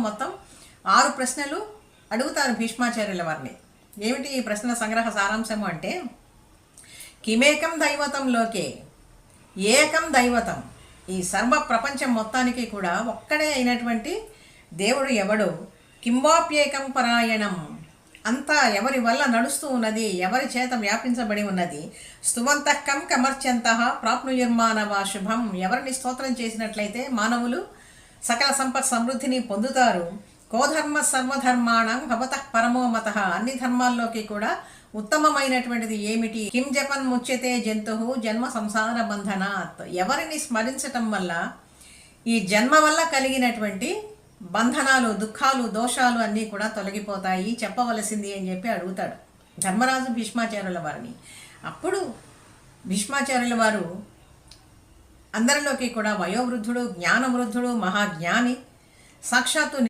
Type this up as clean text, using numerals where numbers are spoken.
మొత్తం 6 ప్రశ్నలు అడుగుతారు భీష్మాచార్యుల వారిని. ఏమిటి ఈ ప్రశ్నల సంగ్రహ సారాంశము అంటే, కిమేకం దైవతం లోకే, ఏకం దైవతం, ఈ సర్వ ప్రపంచం మొత్తానికి కూడా ఒక్కడే అయినటువంటి దేవుడు ఎవడు, కింవాప్యేకం పరాయణం, అంతా ఎవరి వల్ల నడుస్తూ ఉన్నది, ఎవరి చేత వ్యాపించబడి ఉన్నది, స్తువంతఃకం కమర్చంతః ప్రాప్నుయుర్మానవా శుభం, ఎవరిని స్తోత్రం చేసినట్లయితే మానవులు సకల సంపత్ సమృద్ధిని పొందుతారు. కోధర్మ సర్వధర్మాణం భవతః పరమో మతః, అన్ని ధర్మాల్లోకి కూడా ఉత్తమమైనటువంటిది ఏమిటి, కిం జపన్ ముచ్యతే జంతు జన్మ సంసార బంధనాత్, ఎవరిని స్మరించటం వల్ల ఈ జన్మ వల్ల కలిగినటువంటి బంధనాలు, దుఃఖాలు, దోషాలు అన్నీ కూడా తొలగిపోతాయి, చెప్పవలసింది అని చెప్పి అడుగుతాడు ధర్మరాజు భీష్మాచార్యుల వారిని. అప్పుడు భీష్మాచార్యుల వారు అందరిలోకి కూడా వయోవృద్ధుడు, జ్ఞానవృద్ధుడు, మహాజ్ఞాని, సాక్షాత్తు